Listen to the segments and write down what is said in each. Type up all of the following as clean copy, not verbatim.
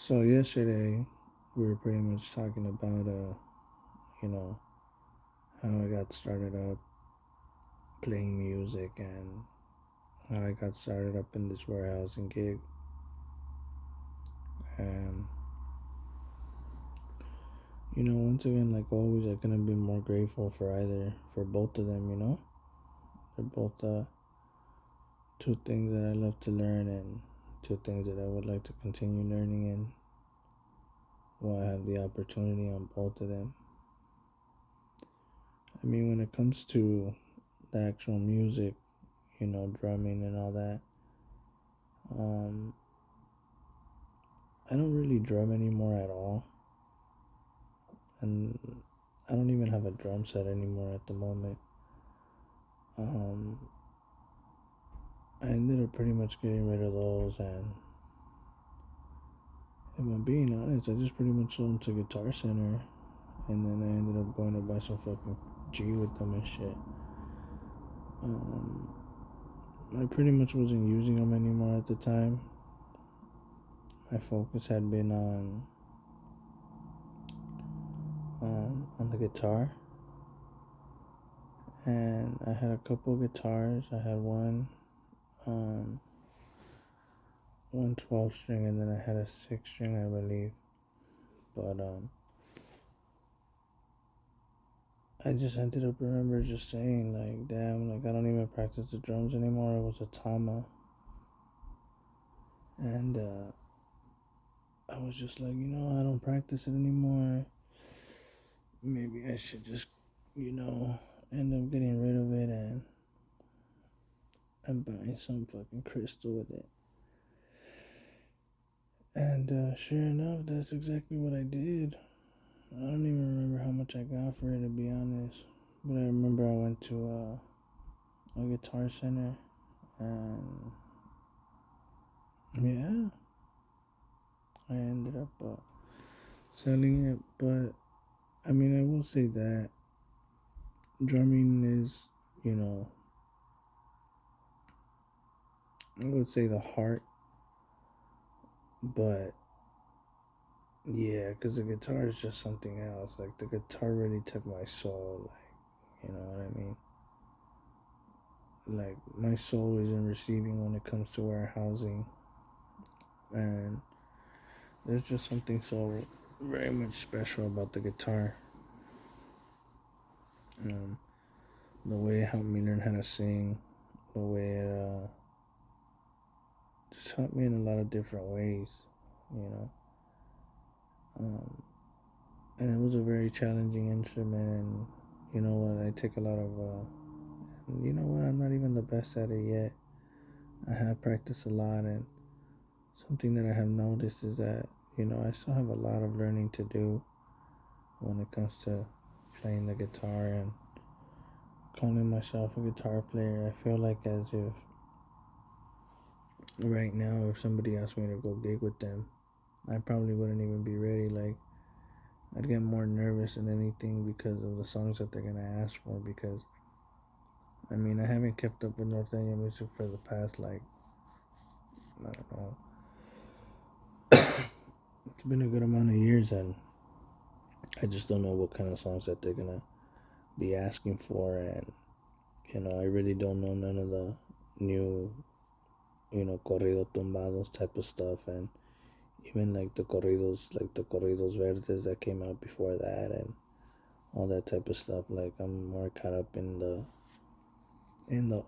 So yesterday we were pretty much talking about you know, how I got started up playing music and how I got started up in this warehousing gig. And once again, like always, I couldn't be more grateful for both of them. They're both two things that I love to learn and two things that I would like to continue learning. And while I have the opportunity on both of them, I mean, when it comes to the actual music, drumming and all that. Um, I don't really drum anymore at all, and I don't even have a drum set anymore at the moment. Um, I ended up pretty much getting rid of those, and if I'm being honest, I just pretty much sold them to Guitar Center, and then I ended up going to buy some fucking G with them and shit. Um, I pretty much wasn't using them anymore at the time. My focus had been on the guitar, and I had a couple guitars. I had um, one 12 string, and then I had a 6 string, I believe. But I just ended up remember just saying like, damn, like I don't even practice the drums anymore. It was a Tama, and I was just like, I don't practice it anymore. Maybe I should just, end up getting rid of it and buying some fucking crystal with it. And sure enough, that's exactly what I did. I don't even remember how much I got for it, to be honest. But I remember I went to a guitar center, and yeah, I ended up selling it. But I mean, I will say that drumming is, I would say the heart, but yeah, because the guitar is just something else. Like, the guitar really took my soul. Like, you know what I mean? Like, my soul is in receiving when it comes to warehousing. And there's just something so very much special about the guitar. Um, the way it helped me learn how to sing, the way it just helped me in a lot of different ways, you know. Um, and it was a very challenging instrument, and you know what, I take a lot of, you know what, I'm not even the best at it yet. I have practiced a lot, and something that I have noticed is that, I still have a lot of learning to do when it comes to playing the guitar and calling myself a guitar player. I feel like as if right now, if somebody asked me to go gig with them, I probably wouldn't even be ready. Like, I'd get more nervous than anything because of the songs that they're gonna ask for. Because I mean, I haven't kept up with Norteña music for the past, like, I don't know. It's been a good amount of years, and I just don't know what kind of songs that they're gonna be asking for. And I really don't know none of the new, corrido tumbados type of stuff, and even like the corridos verdes that came out before that, and all that type of stuff. Like, I'm more caught up in the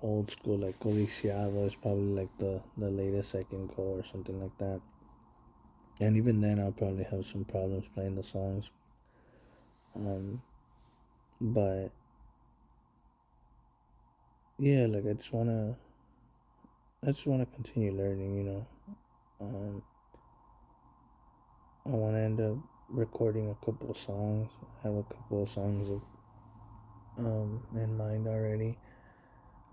old school, like codiciado is probably like the latest I can go, or something like that. And even then, I'll probably have some problems playing the songs. Um, but yeah, like I just wanna continue learning. I wanna end up recording a couple of songs. I have a couple of songs in mind already.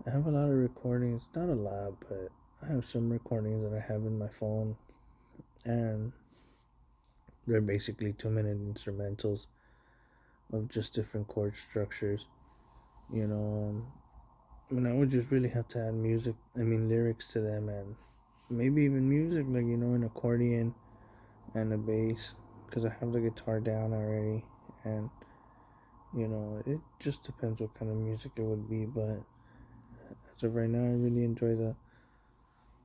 I have a lot of recordings, not a lot, but I have some recordings that I have in my phone, and they're basically 2-minute instrumentals of just different chord structures. You know, I would just really have to add lyrics to them, and maybe even music, like, an accordion and a bass because I have the guitar down already, and it just depends what kind of music it would be. But as of right now, I really enjoy the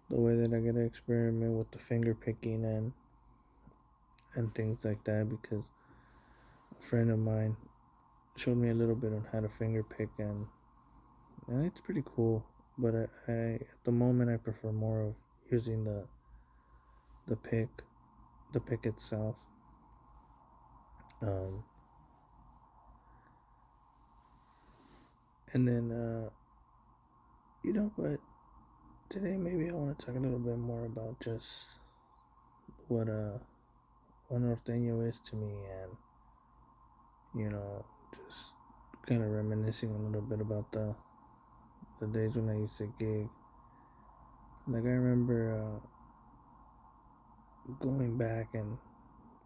way that I get to experiment with the finger picking and things like that, because a friend of mine showed me a little bit on how to finger pick, and it's pretty cool. But I at the moment I prefer more of using the pick the pick itself. Um, and then but today maybe I want to talk a little bit more about just what what norteño is to me, and just kind of reminiscing a little bit about the days when I used to gig. Like, I remember going back and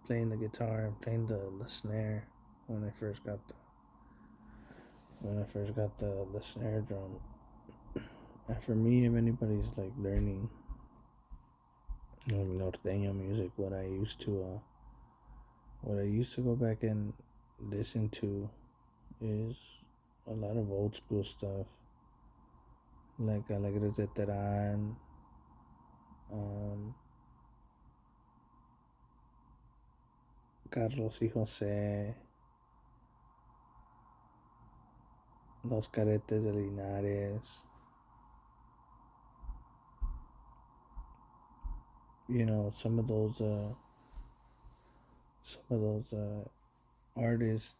playing the guitar and playing the snare when I first got the snare drum. And for me, if anybody's like learning norteño music, what I used to go back and listen to is a lot of old school stuff, like Alegres de Terán, um, Carlos y José, Los Caretes de Linares. Some of those artists,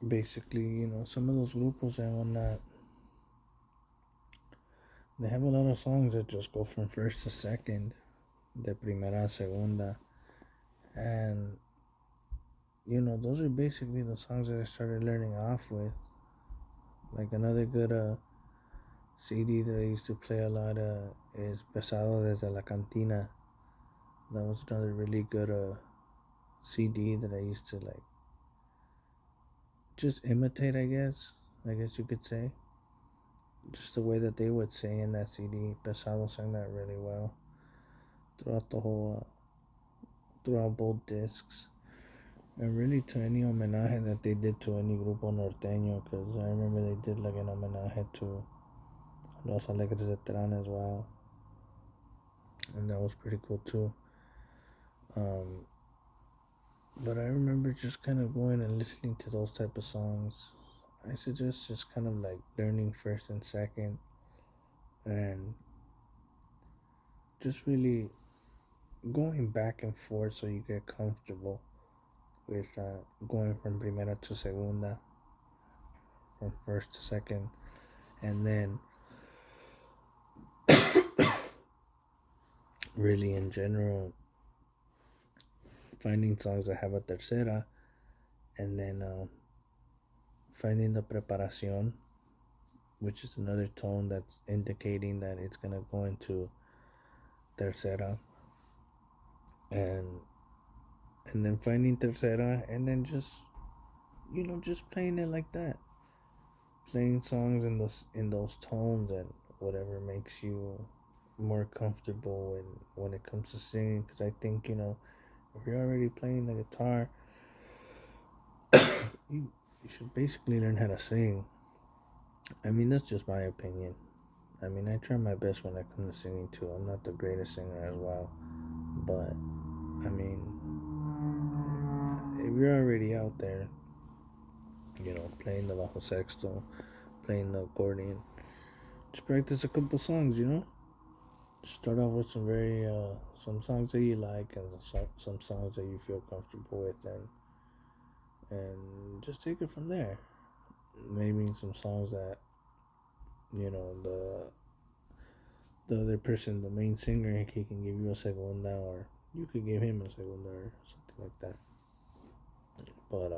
basically, some of those grupos and whatnot, they have a lot of songs that just go from first to second, de primera a segunda, and those are basically the songs that I started learning off with. Like, another good CD that I used to play a lot is Pesado desde la Cantina. That was another really good CD that I used to like just imitate, I guess you could say. Just the way that they would sing in that CD. Pesado sang that really well throughout throughout both discs. And really, to any homenaje that they did to any grupo norteño, because I remember they did like an homenaje to Los Alegres de Terán as well, and that was pretty cool too. Um, but I remember just kind of going and listening to those type of songs. I suggest just kind of like learning first and second, and just really going back and forth so you get comfortable with going from primera to segunda, from first to second, and then really in general finding songs that have a tercera, and then finding the preparación, which is another tone that's indicating that it's gonna go into tercera, and then finding tercera, and then just playing it like that, playing songs in those tones, and whatever makes you more comfortable when it comes to singing. Because I think, if you're already playing the guitar, you should basically learn how to sing. I mean, that's just my opinion. I mean, I try my best when it comes to singing too. I'm not the greatest singer as well, but I mean, if you're already out there, playing the bajo sexto, playing the accordion, just practice a couple songs. Start off with some songs that you like, and some songs that you feel comfortable with, and just take it from there. Maybe some songs that the other person, the main singer, he can give you a segunda, or you could give him a segunda, or something like that. But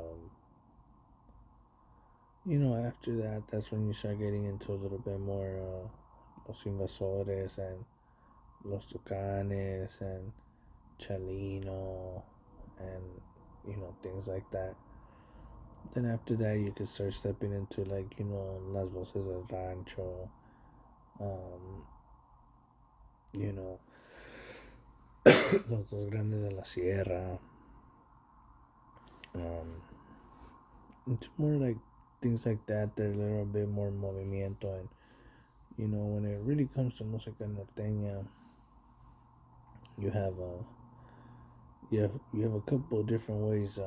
after that, that's when you start getting into a little bit more Los Invasores and Los Tucanes and Chalino, and things like that. Then after that, you can start stepping into, like, Las Voces del Rancho, um, you know Los Dos Grandes de la Sierra. Um, it's more like things like that. They're a little bit more movimiento, and when it really comes to música norteña, you have you have a couple of different ways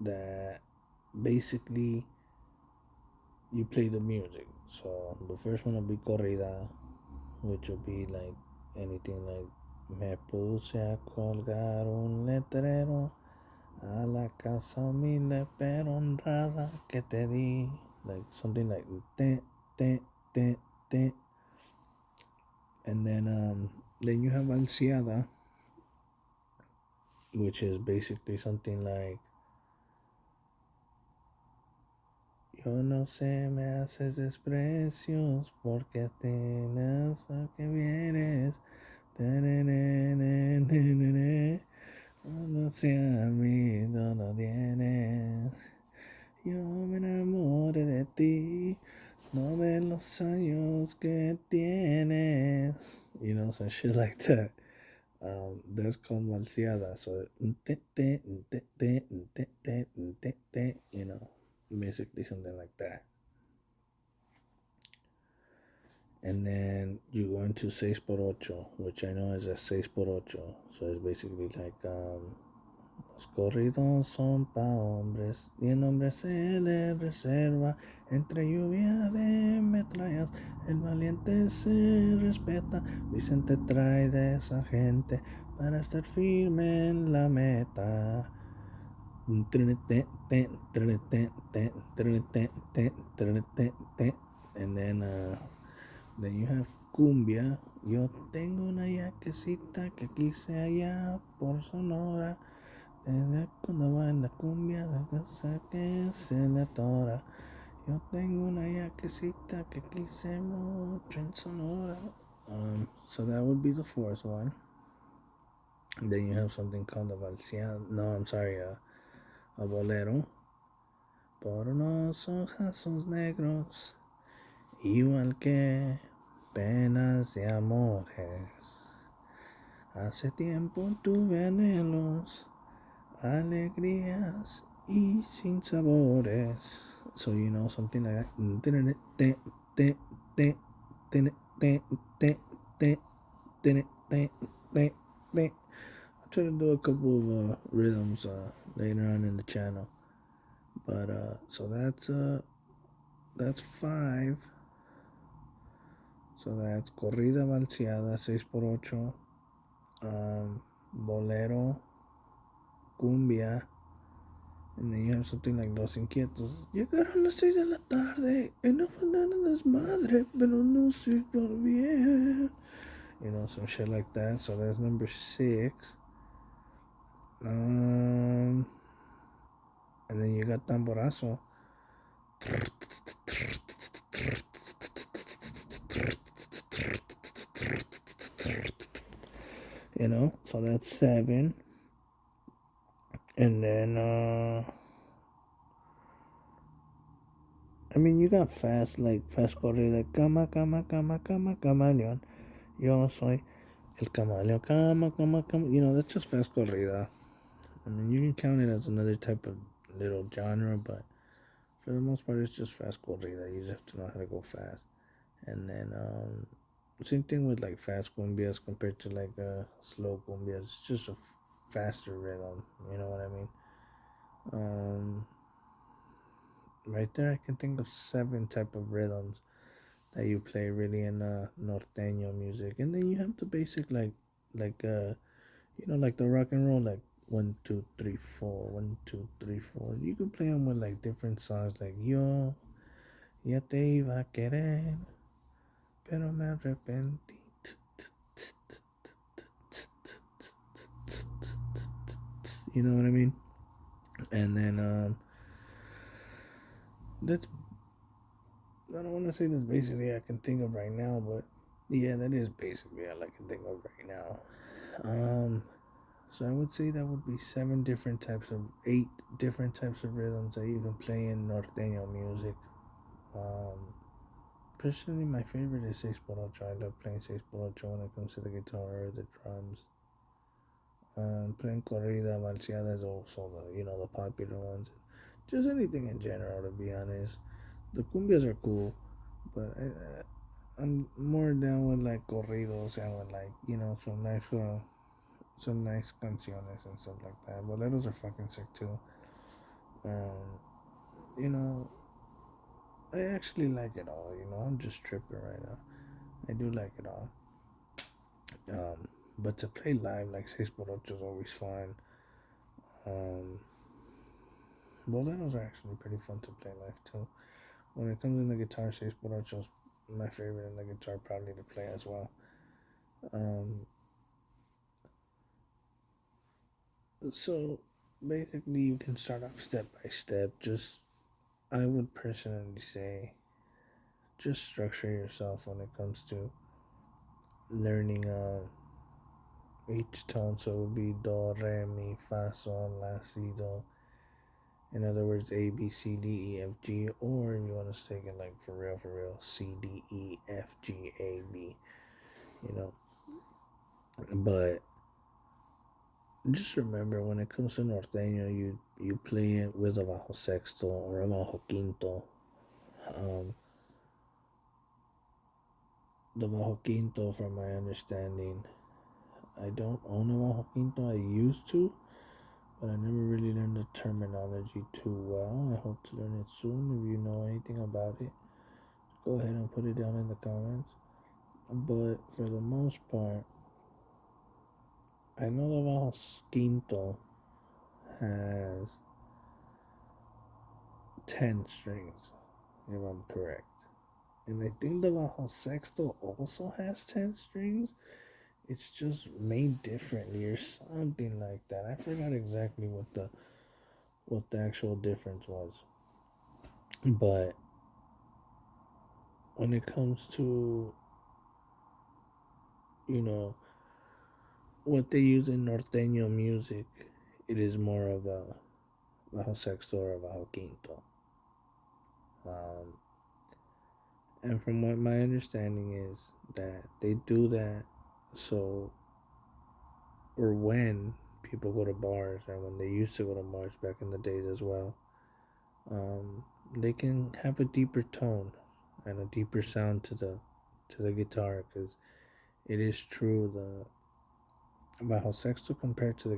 that basically you play the music. So the first one will be corrida, which will be like anything like me puse a colgar un letrero a la casa humilde pero honrada que te di, like something like te te te te, and then you have alciada, which is basically something like yo no sé, me haces desprecios porque tienes lo que vienes. No sé, a mí no lo tienes. Yo me enamoré de ti, no de los años que tienes. Some shit like that. That's called malseada. So, basically something like that. And then you go into 6 por ocho, which I know is a 6 por ocho. So it's basically like, los corridos son pa' hombres y el hombre se le reserva. Entre lluvia de metrallas, el valiente se respeta. Vicente trae de esa gente para estar firme en la meta. And then you have cumbia. Yo tengo una yaquecita que quise allá por Sonora. Desde cuando va en la cumbia, desde que se le atora. Yo tengo una yaquecita que quise mucho en Sonora. So that would be the fourth one. Then you have something called a valseado. No, I'm sorry, a bolero. Por unos ojazos negros, igual que penas de amores. Hace tiempo tuve anhelos, alegrías y sin sabores. So something like that. I'll try to do a couple of rhythms later on in the channel. But so that's 5. So that's corrida valseada 6 por 8, bolero, cumbia, and then you have something like Los Inquietos. Llegaron las 6 de la tarde y no fue nada desmadre, pero no sirvió bien. Some shit like that. So that's number 6. And then you got tamborazo. So that's 7. And then you got fast corrida, cama, cama, cama, cama, camaleón. Yo soy el camaleón, cama, cama, cama. That's just fast corrida. You can count it as another type of little genre, but for the most part, it's just fast corrida. You just have to know how to go fast. And then same thing with like fast cumbias compared to like slow cumbias. It's just a faster rhythm. You know what I mean? Right there, I can think of 7 type of rhythms that you play really in norteño music. And then you have the basic like like the rock and roll, like 1 2 3 4, 1 2 3 4. You can play them with like different songs, like yo ya te iba a querer pero me arrepentí. You know what I mean? And then that's, I don't want to say that's basically I can think of right now, but yeah, that is basically all I can think of right now. So I would say that would be 8 different types of rhythms that you can play in norteño music. Personally, my favorite is seis por ocho. I love playing seis por ocho when it comes to the guitar or the drums. Playing corrida, balseada is also the popular ones. Just anything in general, to be honest. The cumbias are cool, but I'm more down with like corridos and with like some nice canciones and stuff like that. Boleros are fucking sick too. Um, you know, I actually like it all. I'm just tripping right now. I do like it all. Um, but to play live like seis por ocho is always fun. Um, Boleros are actually pretty fun to play live too. When it comes in the guitar, seis por ocho is my favorite in the guitar probably to play as well. Um, so basically, you can start off step by step. Just I would personally say, just structure yourself when it comes to learning each tone. So it would be do, re, mi, fa, sol, la, si, do. In other words, A, B, C, D, E, F, G, or you want to take it like for real, C, D, E, F, G, A, B. You know, but just remember when it comes to norteño, you play it with a bajo sexto or a bajo quinto. Um, the bajo quinto, from my understanding, I don't own a bajo quinto. I used to, but I never really learned the terminology too well. I hope to learn it soon. If you know anything about it, go ahead and put it down in the comments. But for the most part, I know the bajo quinto has 10 strings, if I'm correct. And I think the bajo sexto also has 10 strings. It's just made differently or something like that. I forgot exactly what the actual difference was. But when it comes to, you know, what they use in norteño music, it is more of a bajo sexto or a bajo quinto. Um, and from what my understanding is that they do that so, or when people go to bars, and when they used to go to bars back in the days as well, they can have a deeper tone and a deeper sound to the guitar, because it is true the bajo sexto compared to the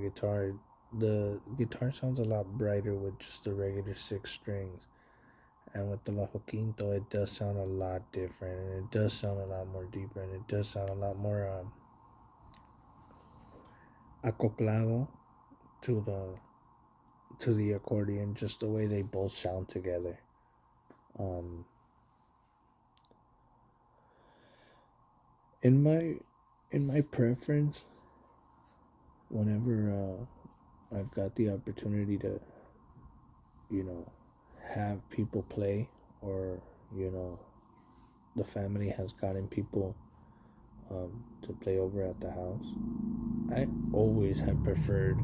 guitar sounds a lot brighter with just the regular 6 strings, and with the bajo quinto it does sound a lot different, and it does sound a lot more deeper, and it does sound a lot more acoplado to the accordion, just the way they both sound together. Um, in my preference, whenever I've got the opportunity to, you know, have people play, or you know, the family has gotten people to play over at the house, I always have preferred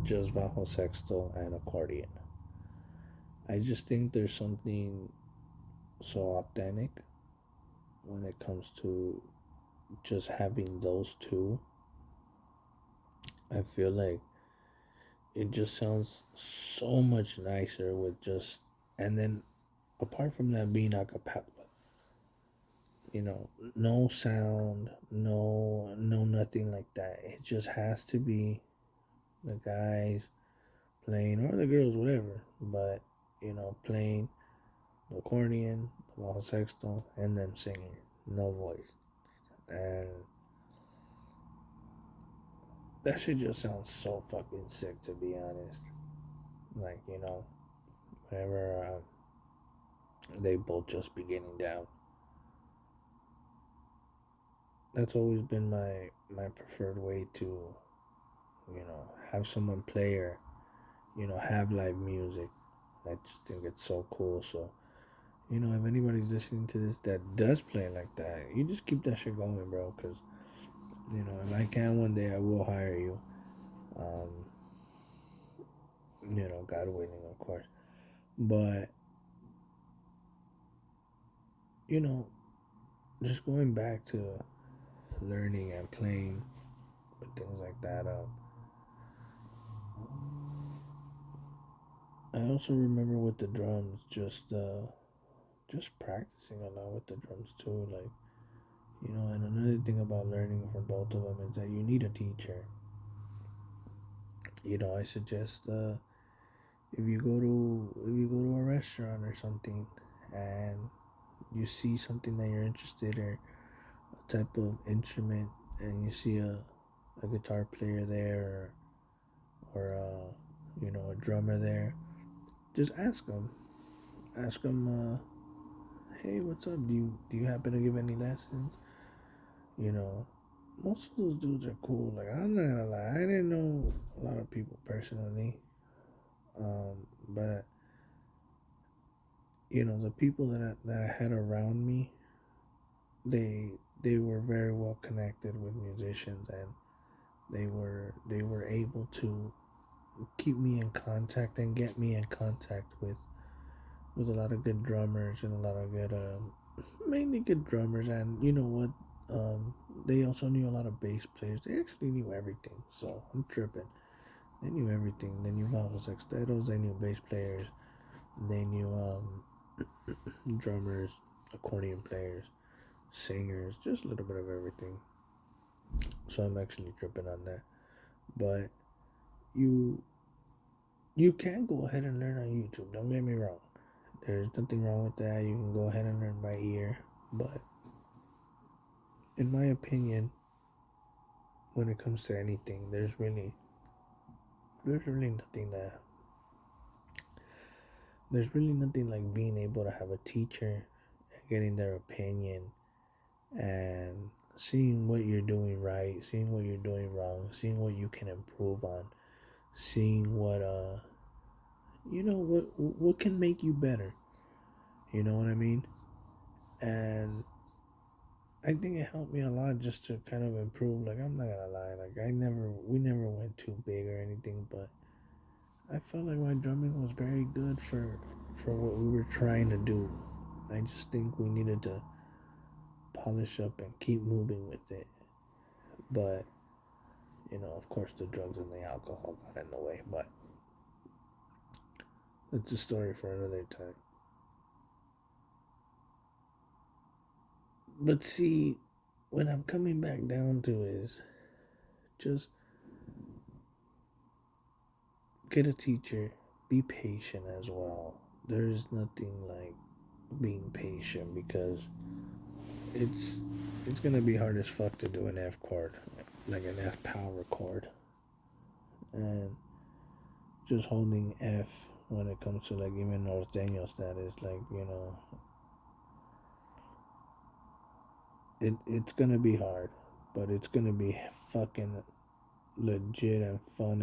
just bajo sexto and accordion. I just think there's something so authentic when it comes to just having those two. I feel like it just sounds so much nicer with just, and then apart from that being a cappella, no sound, no nothing like that. It just has to be the guys playing, or the girls, whatever, but playing the accordion, the bajo sexto, and them singing, no voice. And that shit just sounds so fucking sick, to be honest. Like, whenever they both just be getting down. That's always been my preferred way to, have someone play, or, have live music. I just think it's so cool. So, if anybody's listening to this that does play like that, you just keep that shit going, bro. Because, if I can one day, I will hire you. Um, God willing, of course. But you know, just going back to learning and playing with things like that. I also remember with the drums, just practicing a lot with the drums too. Like, and another thing about learning from both of them is that you need a teacher. I suggest if you go to a restaurant or something, and you see something that you're interested in, a type of instrument, and you see a guitar player there, or a drummer there, just ask them. Ask them, hey, what's up? Do you happen to give any lessons? You know, most of those dudes are cool. Like, I'm not gonna lie, I didn't know a lot of people personally, but the people that I had around me, they they were very well connected with musicians, and they were able to keep me in contact and get me in contact with a lot of good drummers and a lot of good mainly good drummers. And you know what, they also knew a lot of bass players. They actually knew everything, so I'm tripping. They knew everything. They knew bajos sextetos, they knew bass players, they knew drummers, accordion players, singers, just a little bit of everything. So I'm actually tripping on that. But you you can go ahead and learn on YouTube. Don't get me wrong. There's nothing wrong with that. You can go ahead and learn by ear. But in my opinion, when it comes to anything, there's really nothing that there's really nothing like being able to have a teacher and getting their opinion and seeing what you're doing right, seeing what you're doing wrong, seeing what you can improve on, seeing what can make you better. You know what I mean? And I think it helped me a lot just to kind of improve. Like, I'm not gonna lie, like we never went too big or anything, but I felt like my drumming was very good for what we were trying to do. I just think we needed to polish up and keep moving with it. But of course, the drugs and the alcohol got in the way. But that's a story for another time. But see, what I'm coming back down to is just get a teacher, be patient as well. There's nothing like being patient, because it's it's gonna be hard as fuck to do an F chord, like an F power chord, and just holding F when it comes to like even norteño status, like it's gonna be hard, but it's gonna be fucking legit and fun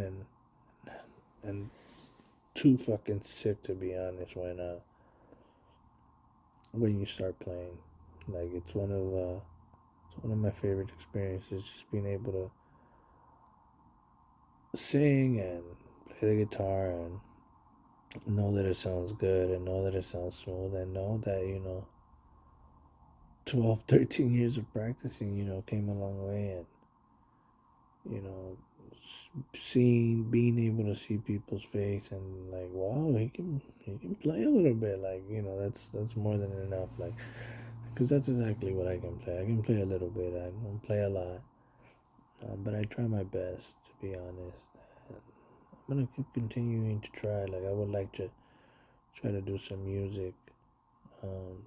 and too fucking sick, to be honest, when you start playing. Like, it's one of my favorite experiences, just being able to sing and play the guitar and know that it sounds good and know that it sounds smooth and know that 12, 13 years of practicing came a long way. And you know seeing being able to see people's face and like, wow, he can play a little bit, like that's more than enough, like, because that's exactly what I can play. I can play a little bit. I don't play a lot, but I try my best, to be honest. And I'm gonna keep continuing to try. Like, I would like to try to do some music,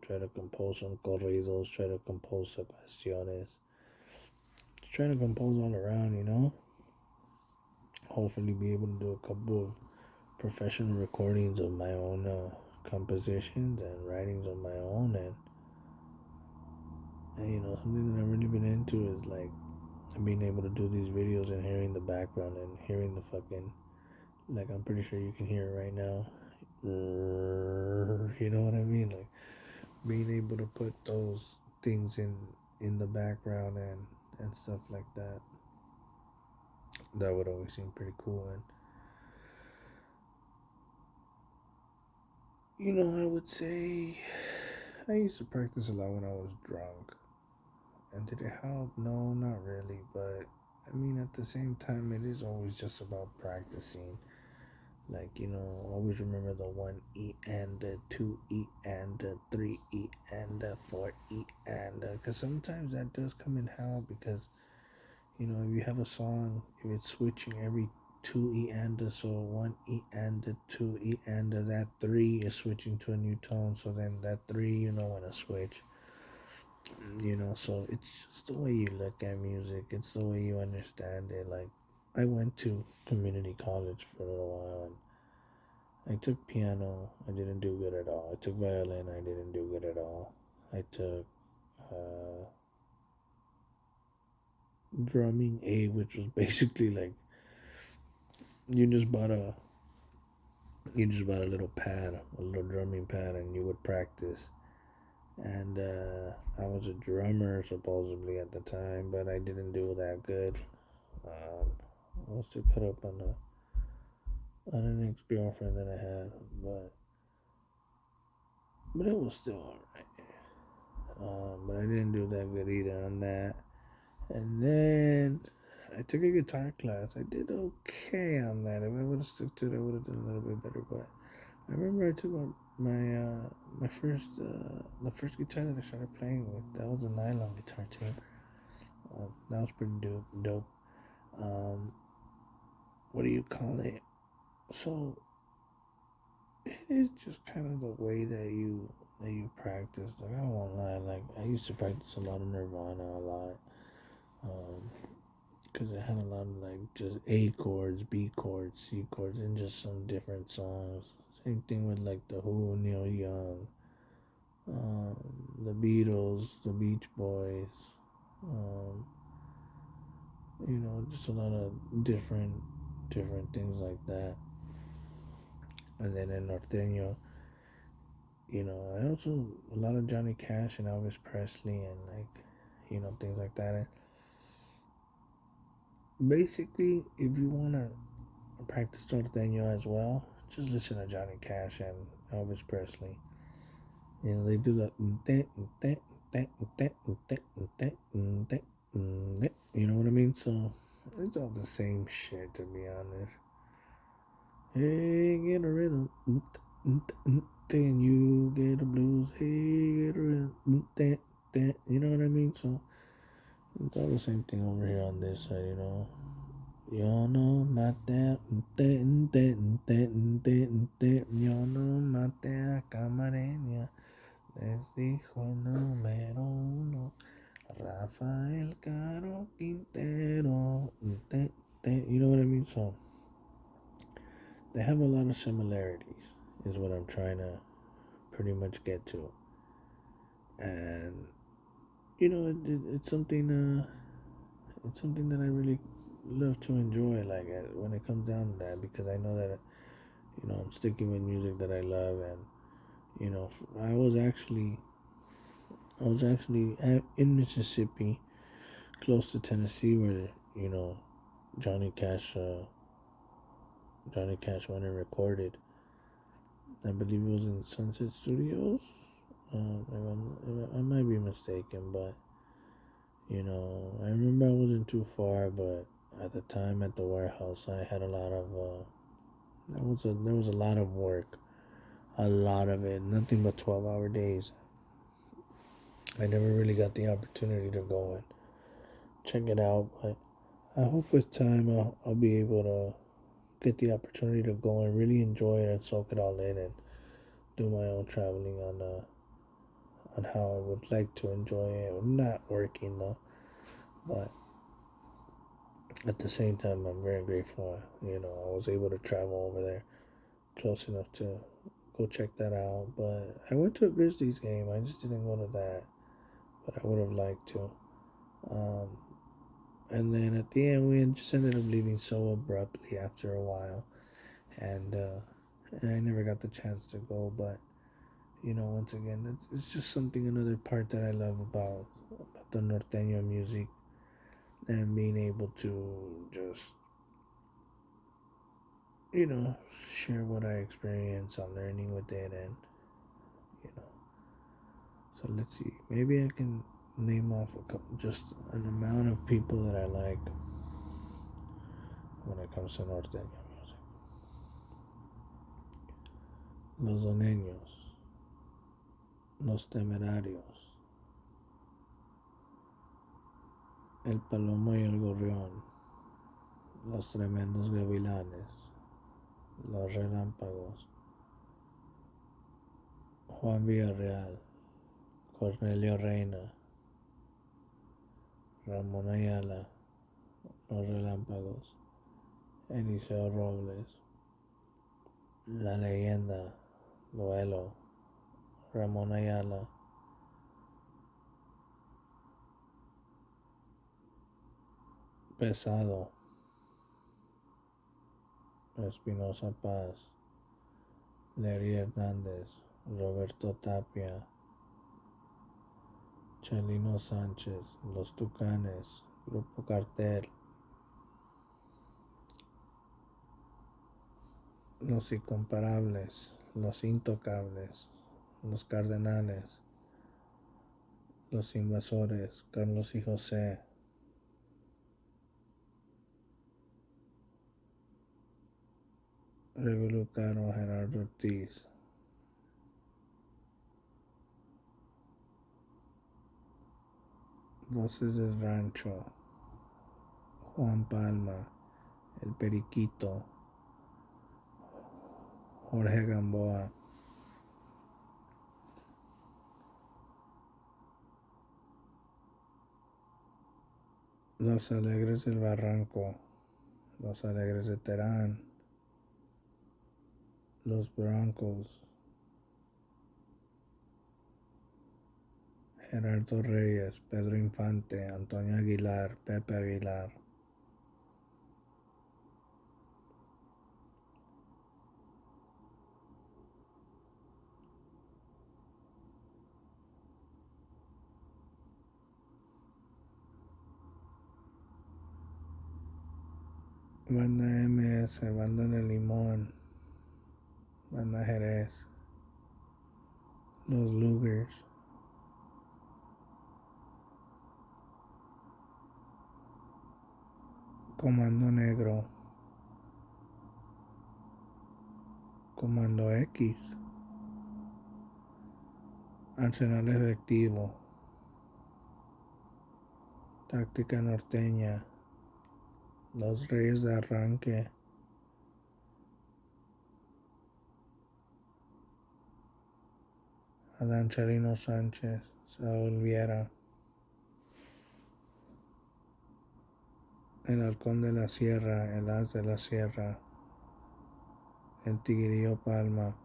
try to compose some corridos, try to compose some canciones, try to compose all around. Hopefully be able to do a couple of professional recordings of my own compositions and writings of my own. And something that I've really been into is like being able to do these videos and hearing the background and hearing the fucking, like, I'm pretty sure you can hear it right now. You know what I mean? Like, being able to put those things in the background and stuff like that. That would always seem pretty cool. And I would say I used to practice a lot when I was drunk. And did it help? No, not really. But I mean, at the same time, it is always just about practicing. Like, always remember the 1 E and the 2 E and the 3 E and the 4 E and because sometimes that does come in help because, if you have a song, if it's switching every 2 E and so 1 E and the 2 E and that 3 is switching to a new tone. So then that 3, when to switch. So it's just the way you look at music, it's the way you understand it. Like, I went to community college for a little while and I took piano, I didn't do good at all. I took violin, I didn't do good at all. I took uh, drumming A, which was basically like you just bought a little pad, a little drumming pad, and you would practice. And I was a drummer supposedly at the time, but I didn't do that good. I was too caught up on an ex girlfriend that I had, but it was still alright. But I didn't do that good either on that. And then I took a guitar class. I did okay on that. If I would have stuck to it, I would have done a little bit better. But I remember I took my first the first guitar that I started playing with. That was a nylon guitar too. That was pretty dope. Um, what do you call it? So it's just kind of the way that you practice. Like, I won't lie. Like, I used to practice a lot of Nirvana a lot. Because it had a lot of like just A chords, B chords, C chords, and just some different songs. Same thing with like the Who, Neil Young, um, the Beatles, the Beach Boys. Um, just a lot of different things like that. And then in Norteño, I also a lot of Johnny Cash and Elvis Presley and like, things like that. And basically, if you wanna practice Norteño as well, just listen to Johnny Cash and Elvis Presley. They do the you know what I mean? So it's all the same shit, to be honest. Hey, get a rhythm. Then you get the blues. Hey, get a rhythm. You know what I mean? So it's all the same thing over here on this side. Yo no mate, yo no mate a camareña, les dijo el número uno, Rafael Caro Quintero. You know what I mean? So they have a lot of similarities, is what I'm trying to pretty much get to. And it's something. It's something that I really love to enjoy. Like, when it comes down to that, because I know that I'm sticking with music that I love, and I was actually in Mississippi, close to Tennessee, where Johnny Cash. Johnny Cash went and recorded. I believe it was in Sunset Studios. I might be mistaken, but I remember I wasn't too far, but at the time at the warehouse, I had a lot of there was a lot of work, a lot of it, nothing but 12-hour days. I never really got the opportunity to go and check it out, but I hope with time I'll be able to get the opportunity to go and really enjoy it and soak it all in and do my own traveling on how I would like to enjoy it. I'm not working though, but at the same time, I'm very grateful. I was able to travel over there close enough to go check that out. But I went to a Grizzlies game. I just didn't go to that, but I would have liked to. Um, and then at the end, we just ended up leaving so abruptly after a while, and I never got the chance to go. But once again, it's just something, another part that I love about the norteño music, and being able to just share what I experience on learning with it, and you know So let's see. Maybe I can name off just an amount of people that I like when it comes to norteño music. Los Doneños, Los Temerarios, El Palomo y el Gorrión, Los Tremendos Gavilanes, Los Relámpagos, Juan Villarreal, Cornelio Reina, Ramón Ayala, Los Relámpagos, Eliseo Robles, La Leyenda, Duelo, Ramón Ayala, Pesado, Espinosa Paz, Lery Hernández, Roberto Tapia, Chalino Sánchez, Los Tucanes, Grupo Cartel, Los Incomparables, Los Intocables, Los Cardenales, Los Invasores, Carlos y José, Regulo Caro, Gerardo Ortiz, Voces del Rancho, Juan Palma, El Periquito, Jorge Gamboa, Los Alegres del Barranco, Los Alegres de Terán, Los Broncos, Gerardo Reyes, Pedro Infante, Antonio Aguilar, Pepe Aguilar, Banda MS, Banda del Limón, Banda Jerez, Los Lugers, Comando Negro, Comando X, Arsenal Efectivo, Táctica Norteña, Los Reyes de Arranque, Adán Chalino Sánchez, Saúl Viera, El Halcón de la Sierra, El As de la Sierra, El Tigrillo Palma,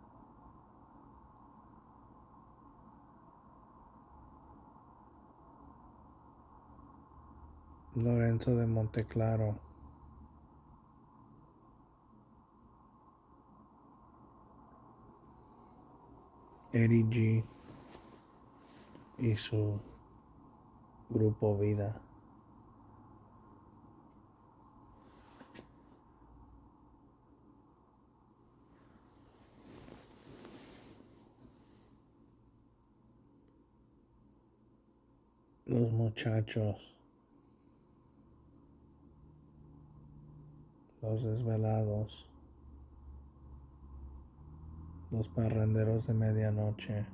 Lorenzo de Monteclaro, Eddie G y su grupo Vida. Los Muchachos, Los Desvelados, Los Parranderos de Medianoche,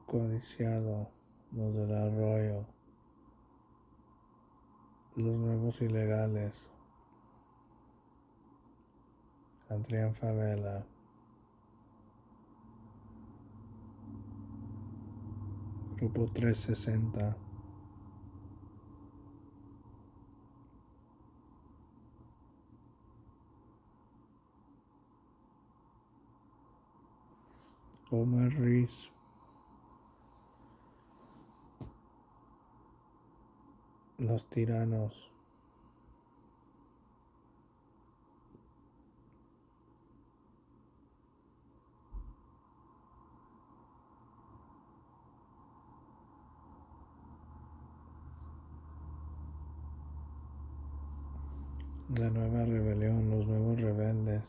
Codiciado, Los del Arroyo, Los Nuevos Ilegales, Adrián Favela, Grupo 360, Omar Riz, Los Tiranos, La nueva rebelión, los nuevos rebeldes.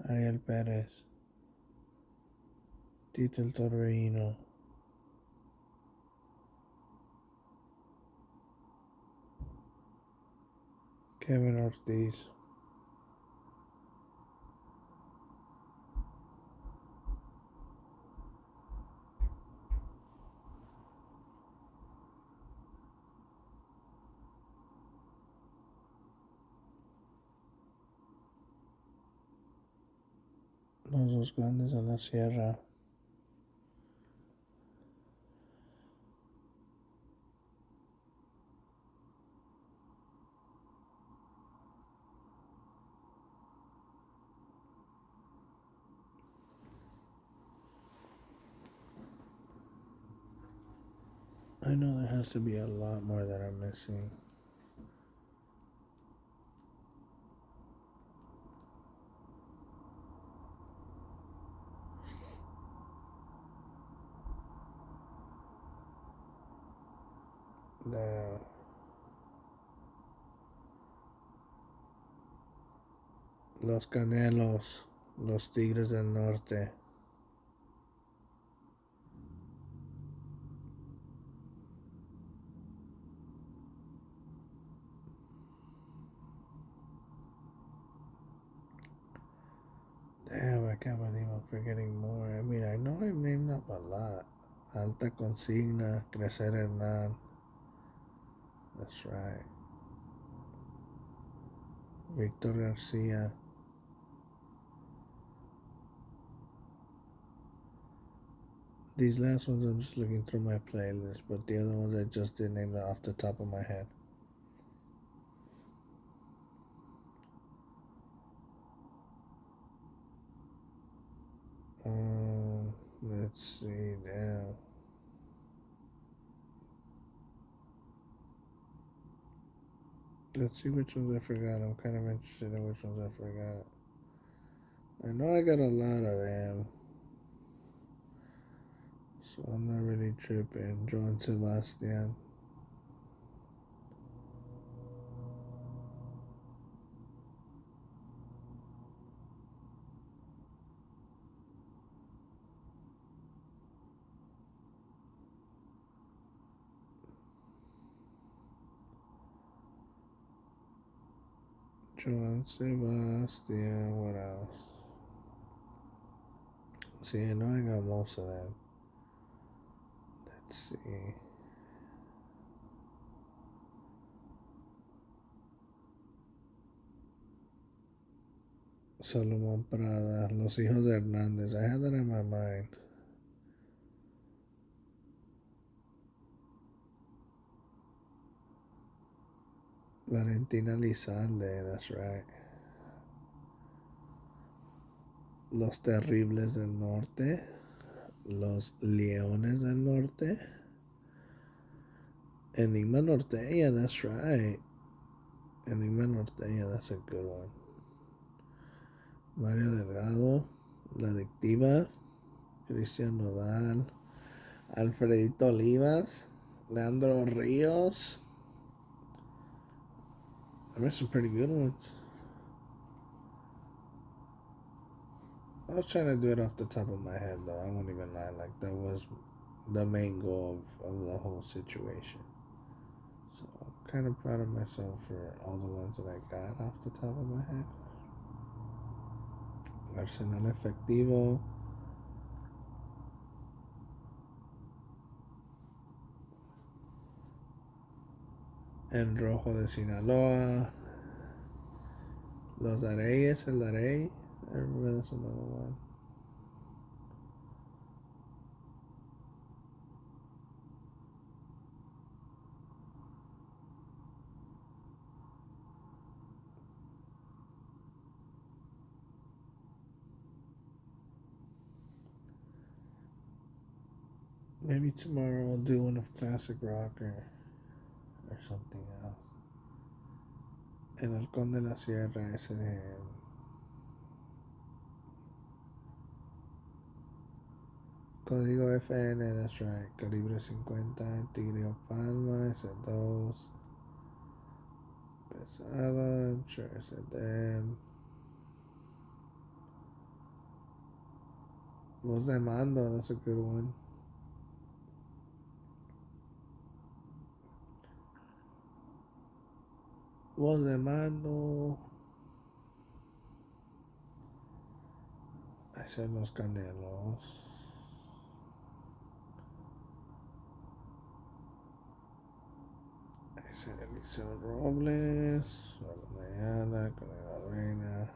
Ariel Pérez, Tito el Torbellino, Kevin Ortiz, los dos grandes de la sierra. I know there has to be a lot more that I'm missing. The Los Canelos, los Tigres del Norte. Damn, I can't believe I'm forgetting more. I mean, I know I've named up a lot. Alta Consigna, Crecer Hernán. That's right. Victor Garcia. These last ones I'm just looking through my playlist, but the other ones I just did name off the top of my head. Let's see, damn. Let's see which ones I forgot. I'm kind of interested in which ones I forgot. I know I got a lot of them, so I'm not really tripping. Joan Sebastian. Joan Sebastian, what else? See, I know I got most of them. Let's see. Salomón Prada, Los Hijos de Hernández. I had that in my mind. Valentina Lizalde, that's right. Los Terribles del Norte. Los Leones del Norte. Enigma Norteña, that's right. Enigma Norteña, that's a good one. Mario Delgado, La Adictiva, Cristian Nodal, Alfredito Olivas, Leandro Ríos. There were some pretty good ones. I was trying to do it off the top of my head, though. I won't even lie. Like, that was the main goal of the whole situation. So I'm kind of proud of myself for all the ones that I got off the top of my head. Arsenal Efectivo. El Rojo de Sinaloa. Los Areyes, El Arey. I remember that's another one. Maybe tomorrow I'll do one of classic rock or something else. El Halcón de la Sierra, ese Código FN, that's right. Calibre 50, Tigre Palma, S2. Pesado, I'm sure I said them. Voz de Mando, that's a good one. Voz de Mando. I said Los Canelos. I said Eliseo Robles. Mañana con la reina.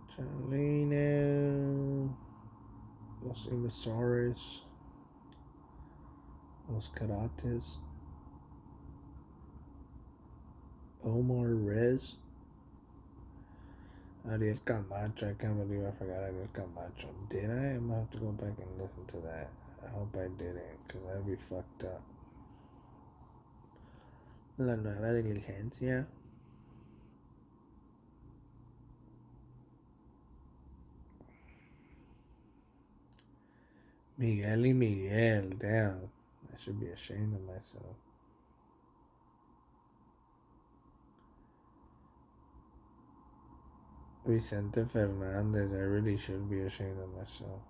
Charlene. Los Invisores. Los Carates. Omar Rez. Ariel Camacho. I can't believe I forgot Ariel Camacho. Did I? I'm gonna have to go back and listen to that. I hope I didn't, because that'd be fucked up. La nueva diligencia. Miguel y Miguel. Damn. I should be ashamed of myself. Vicente Fernandez. I really should be ashamed of myself.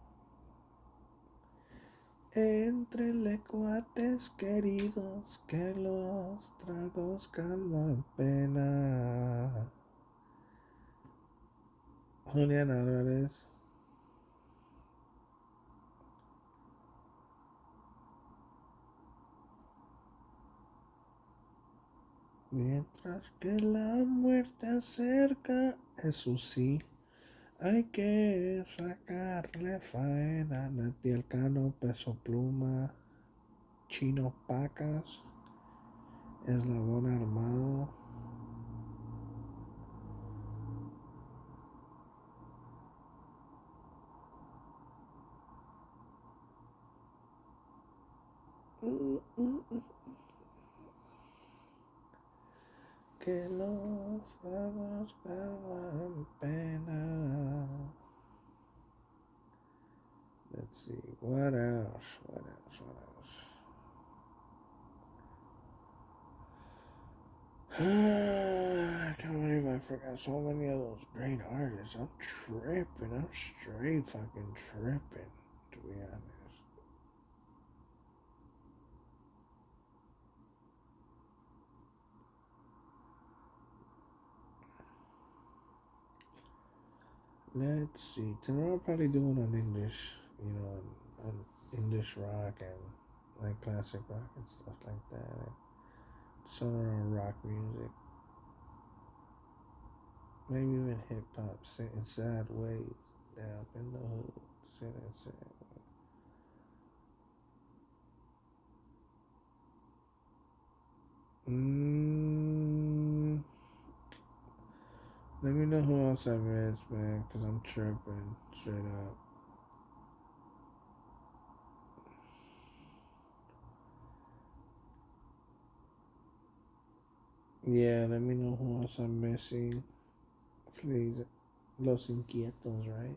Entre cuates queridos que los tragos calman pena. Julián Álvarez. Mientras que la muerte acerca, eso sí, hay que sacarle faena. Natiel Cano, Peso Pluma, Chino Pacas, Eslabón Armado. Que los tragos calman pena. Let's see, what else? I can't believe I forgot so many of those great artists. I'm tripping. I'm straight fucking tripping, to be honest. Let's see. Tomorrow I'll probably do one on English, on English rock and like classic rock and stuff like that. Some around rock music. Maybe even hip hop, singing sad ways down in the hood, singing sad. Let me know who else I missed, man, because I'm tripping straight up. Yeah, let me know who else I'm missing. Please. Los Inquietos, right?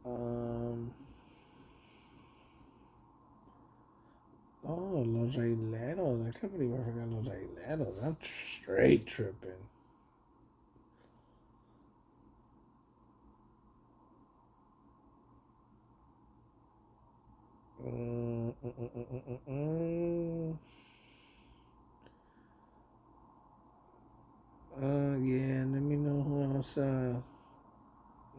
Oh, Los Raileros. I can't believe I forgot Los Raileros. I'm straight tripping. Yeah, let me know who else, let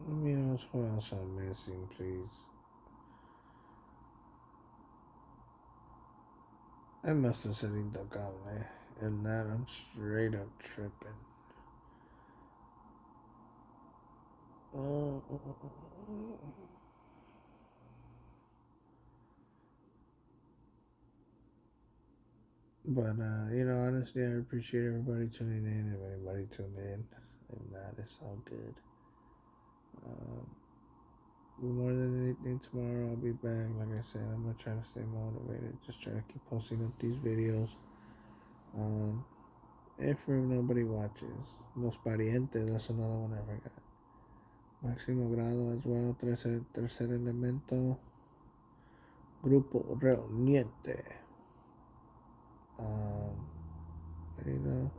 me know who else I'm missing, please. I must have said Intocable, and that I'm straight up tripping. But honestly, I appreciate everybody tuning in. If anybody tuned in, and that is all good. More than anything, tomorrow I'll be back. Like I said, I'm gonna try to stay motivated. Just try to keep posting up these videos. If nobody watches, Los Parientes. That's another one I forgot. Máximo grado as well. Tercer elemento. Grupo reuniente. You know,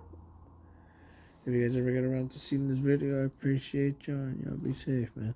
if you guys ever get around to seeing this video, I appreciate y'all and y'all be safe, man.